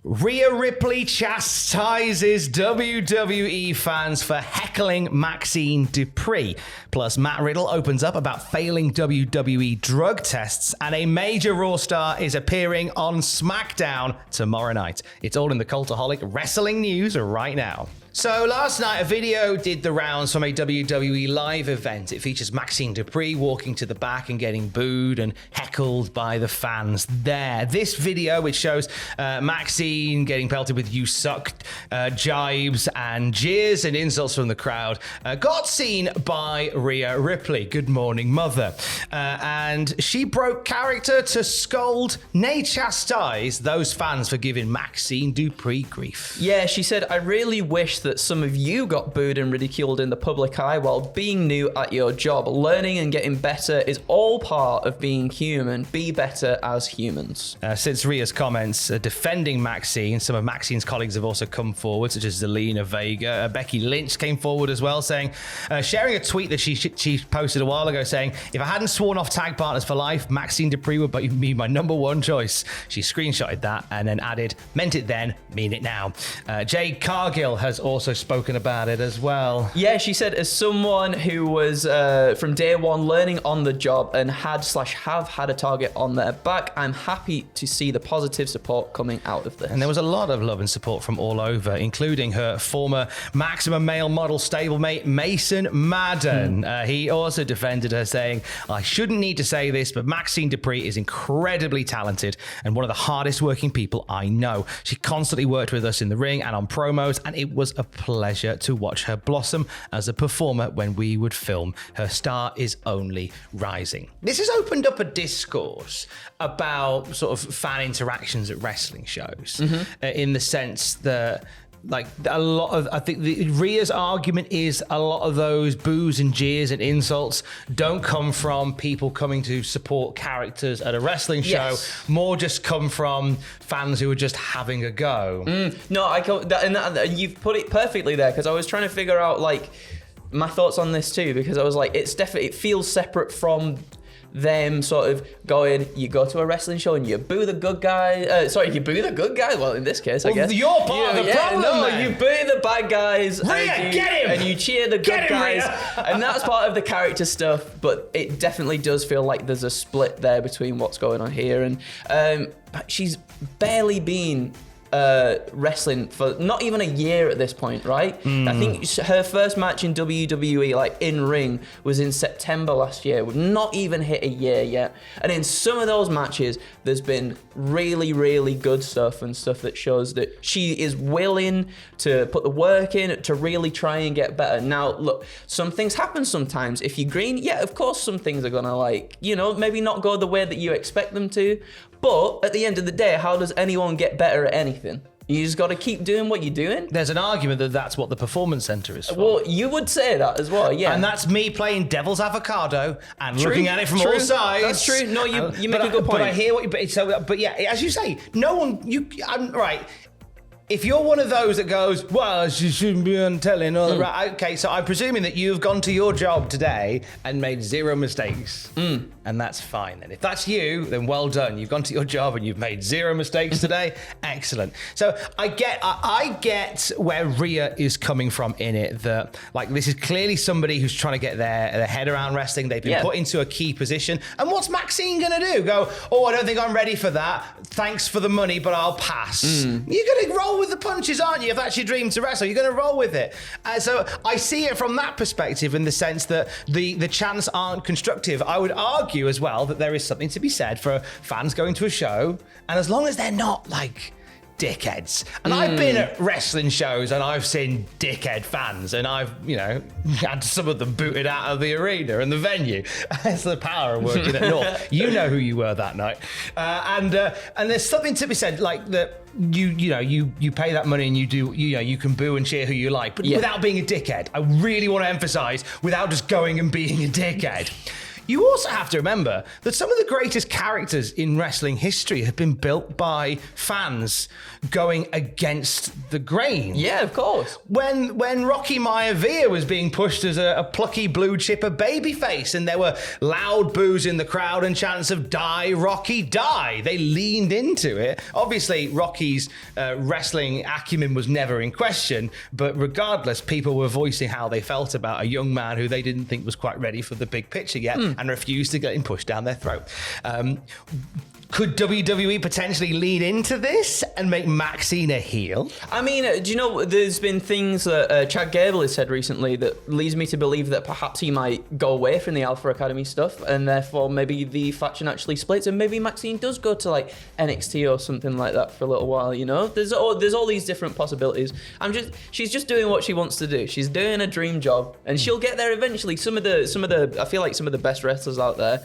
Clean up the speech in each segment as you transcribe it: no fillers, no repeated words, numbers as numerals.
Rhea Ripley chastises WWE fans for heckling Maxxine Dupri. Plus, Matt Riddle opens up about failing WWE drug tests, and a major Raw star is appearing on SmackDown tomorrow night. It's all in the Cultaholic wrestling news right now. So last night, a video did the rounds from a WWE live event. It features Maxxine Dupri walking to the back and getting booed and heckled by the fans there. This video, which shows Maxxine getting pelted with "you suck" jibes and jeers and insults from the crowd, got seen by Rhea Ripley. Good morning, mother. And she broke character to scold, nay chastise, those fans for giving Maxxine Dupri grief. Yeah, she said, "I really wish that some of you got booed and ridiculed in the public eye while being new at your job. Learning and getting better is all part of being human. Be better as humans." Since Rhea's comments defending Maxxine, some of Maxxine's colleagues have also come forward, such as Zelina Vega. Becky Lynch came forward as well, sharing a tweet that she posted a while ago saying, "If I hadn't sworn off tag partners for life, Maxxine Dupri would be my number one choice." She screenshotted that and then added, "Meant it then, mean it now." Jade Cargill has also spoken about it as well. Yeah, she said, "As someone who was from day one learning on the job and have had a target on their back, I'm happy to see the positive support coming out of this." And there was a lot of love and support from all over, including her former Maximum Male model stablemate, Mason Madden. He also defended her, saying, "I shouldn't need to say this, but Maxxine Dupri is incredibly talented and one of the hardest working people I know. She constantly worked with us in the ring and on promos, and it was a pleasure to watch her blossom as a performer when we would film. Her star is only rising." This has opened up a discourse about sort of fan interactions at wrestling shows, in the sense that, like, I think Rhea's argument is a lot of those boos and jeers and insults don't come from people coming to support characters at a wrestling show. Yes. More just come from fans who are just having a go. No, you've put it perfectly there, because I was trying to figure out like my thoughts on this too, because I was like, it feels separate from them sort of going, you go to a wrestling show and you boo the good guy. You boo the good guy. Well, in this case, I guess you're part of the problem. No, man. you boo the bad guys. Rhea, get him! And you cheer the good guys. And that's part of the character stuff. But it definitely does feel like there's a split there between what's going on here. And she's barely been wrestling for not even a year at this point, right? I think her first match in WWE, like in ring, was in September last year. We've not even hit a year yet. And in some of those matches, there's been really, really good stuff and stuff that shows that she is willing to put the work in to really try and get better. Now, look, some things happen sometimes. If you're green, yeah, of course some things are gonna maybe not go the way that you expect them to. But at the end of the day, how does anyone get better at anything? You just got to keep doing what you're doing. There's an argument that that's what the Performance Center is for. Well, you would say that as well, yeah. And that's me playing devil's avocado and looking at it from all sides. That's true. No, you make a good point. But I hear what you... But yeah, as you say, no one... I'm right. If you're one of those that goes, well, she shouldn't be on telly and all that, right? Okay, so I'm presuming that you've gone to your job today and made zero mistakes. And that's fine then. If that's you, then well done. You've gone to your job and you've made zero mistakes today. Excellent. So I get where Rhea is coming from in it, that like this is clearly somebody who's trying to get their head around wrestling. They've been put into a key position. And what's Maxxine gonna do? Go, oh, I don't think I'm ready for that. Thanks for the money, but I'll pass. You're gonna roll with the punches, aren't you? If that's your dream to wrestle, you're going to roll with it. So I see it from that perspective, in the sense that the chants aren't constructive. I would argue as well that there is something to be said for fans going to a show, and as long as they're not like dickheads. And I've been at wrestling shows and I've seen dickhead fans, and I've, had some of them booted out of the arena and the venue. It's the power of working at North. You know who you were that night. And there's something to be said, like that you pay that money and you can boo and cheer who you like, but without being a dickhead. I really want to emphasize, without just going and being a dickhead. You also have to remember that some of the greatest characters in wrestling history have been built by fans going against the grain. Yeah, of course. When Rocky Maivia was being pushed as a plucky blue chipper babyface, and there were loud boos in the crowd and chants of "Die, Rocky, die," they leaned into it. Obviously, Rocky's wrestling acumen was never in question, but regardless, people were voicing how they felt about a young man who they didn't think was quite ready for the big picture yet, and refused to get him pushed down their throat. Could WWE potentially lean into this and make Maxine a heel? I mean, do you know, there's been things that Chad Gable has said recently that leads me to believe that perhaps he might go away from the Alpha Academy stuff, and therefore maybe the faction actually splits, and maybe Maxine does go to like NXT or something like that for a little while, you know? There's all these different possibilities. She's just doing what she wants to do. She's doing a dream job, and she'll get there eventually. Some of the I feel like some of the best wrestlers out there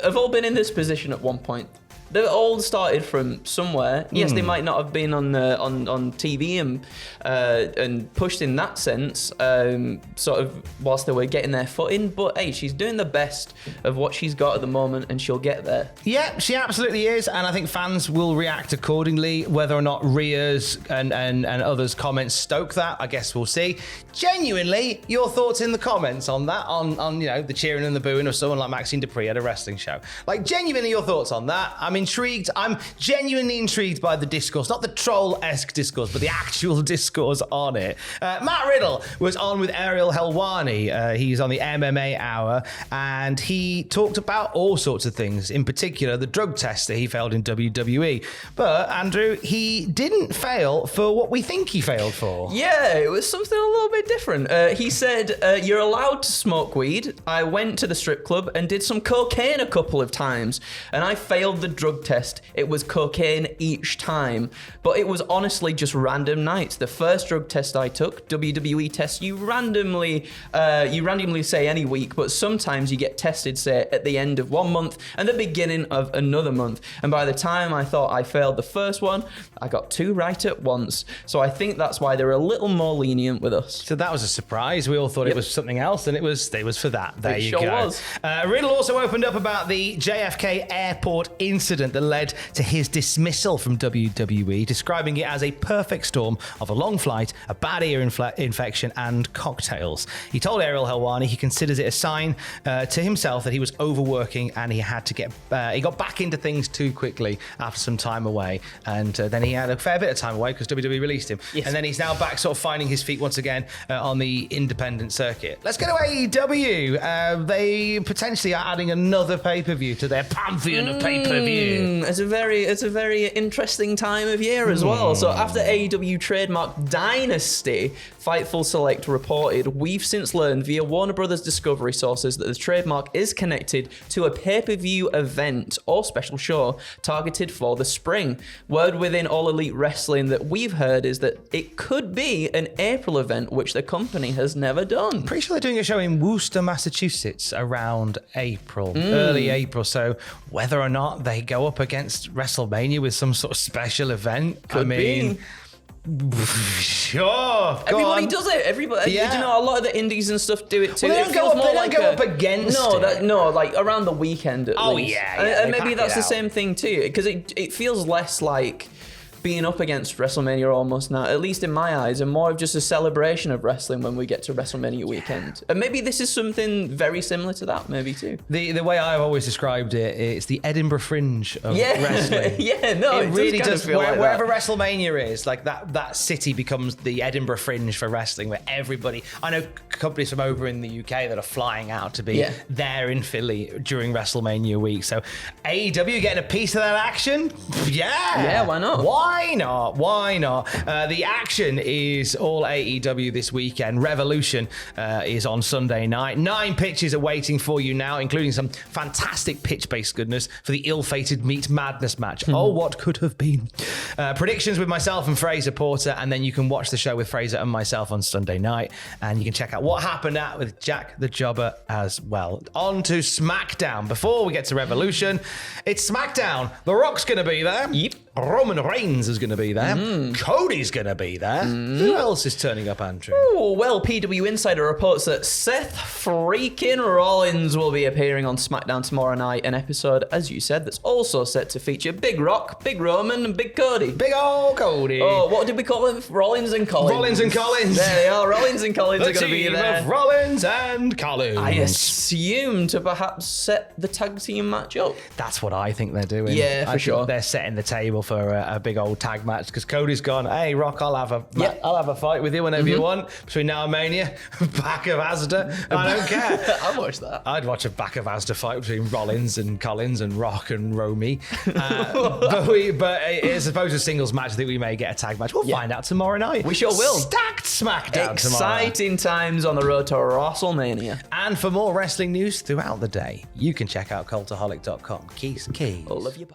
have all been in this position at one point. They all started from somewhere. Yes, they might not have been on TV and pushed in that sense, sort of whilst they were getting their foot in. But hey, she's doing the best of what she's got at the moment, and she'll get there. Yeah, she absolutely is, and I think fans will react accordingly. Whether or not Rhea's and others' comments stoke that, I guess we'll see. Genuinely, your thoughts in the comments on that, on you know, the cheering and the booing of someone like Maxxine Dupri at a wrestling show. Like, genuinely, your thoughts on that. I'm intrigued. I'm genuinely intrigued by the discourse, not the troll-esque discourse, but the actual discourse on it. Matt Riddle was on with Ariel Helwani. He's on the MMA Hour, and he talked about all sorts of things, in particular the drug test that he failed in WWE. But, Andrew, he didn't fail for what we think he failed for. Yeah, it was something a little bit different. He said, you're allowed to smoke weed. I went to the strip club and did some cocaine a couple of times, and I failed the drug test. It was cocaine each time, but it was honestly just random nights. The first drug test I took, WWE test, you randomly say any week, but sometimes you get tested, say, at the end of 1 month and the beginning of another month. And by the time I thought I failed the first one, I got 2 right at once. So I think that's why they're a little more lenient with us. So that was a surprise. We all thought it was something else, and it was for that. There you go. Was. Riddle also opened up about the JFK airport incident that led to his dismissal from WWE, describing it as a perfect storm of a long flight, a bad ear infection, and cocktails. He told Ariel Helwani he considers it a sign to himself that he was overworking, and he had to he got back into things too quickly after some time away, and then he had a fair bit of time away because WWE released him. Yes. And then he's now back sort of finding his feet once again on the independent circuit. Let's go to AEW. They potentially are adding another pay-per-view to their pantheon of pay-per-view. It's a very interesting time of year as well. So after AEW trademark Dynasty, Fightful Select reported, we've since learned via Warner Brothers Discovery sources that the trademark is connected to a pay-per-view event or special show targeted for the spring. Word within All Elite Wrestling that we've heard is that it could be an April event, which the company has never done. Pretty sure they're doing a show in Worcester, Massachusetts around April, early April. So whether or not they go up against WrestleMania with some sort of special event, could be. Sure. Everybody does it. Everybody. Yeah. You know, a lot of the indies and stuff do it too. Well, they don't go up against it. No, like around the weekend at least. Yeah. And maybe that's the same thing too, because it feels less like being up against WrestleMania almost now, at least in my eyes, and more of just a celebration of wrestling when we get to WrestleMania weekend. And maybe this is something very similar to that, maybe too. The way I've always described it, it's the Edinburgh Fringe of wrestling. It really does. Feel like wherever WrestleMania is, like that city becomes the Edinburgh Fringe for wrestling, where everybody. I know companies from over in the UK that are flying out to be there in Philly during WrestleMania week. So AEW getting a piece of that action? Yeah, why not? Why not? The action is all AEW this weekend. Revolution is on Sunday night. 9 pitches are waiting for you now, including some fantastic pitch-based goodness for the ill-fated Meat Madness match. Oh, what could have been. predictions with myself and Fraser Porter, and then you can watch the show with Fraser and myself on Sunday night, and you can check out what happened at with Jack the Jobber as well. On to SmackDown. Before we get to Revolution, it's SmackDown. The Rock's going to be there. Yep. Roman Reigns is going to be there. Cody's going to be there. Who else is turning up, Andrew? Oh, well, PW Insider reports that Seth freaking Rollins will be appearing on SmackDown tomorrow night, an episode, as you said, that's also set to feature Big Rock, Big Roman, and Big Cody. Big old Cody. Oh, what did we call them? Rollins and Collins. Rollins and Collins. There they are. Rollins and Collins The are going to be team there. of Rollins and Collins. I assume to perhaps set the tag team match up. That's what I think they're doing. Yeah, for I think sure. They're setting the table for a big old tag match because Cody's gone, hey, Rock, I'll have a fight with you whenever you want between now and Mania. Back of Asda. I don't care. I'll watch that. I'd watch a back of Asda fight between Rollins and Collins and Rock and Romy. But as opposed to a singles match, I think we may get a tag match. We'll find out tomorrow night. We sure will. Stacked SmackDown tomorrow. Exciting times on the road to WrestleMania. And for more wrestling news throughout the day, you can check out cultaholic.com. Keys. All of you. Bye.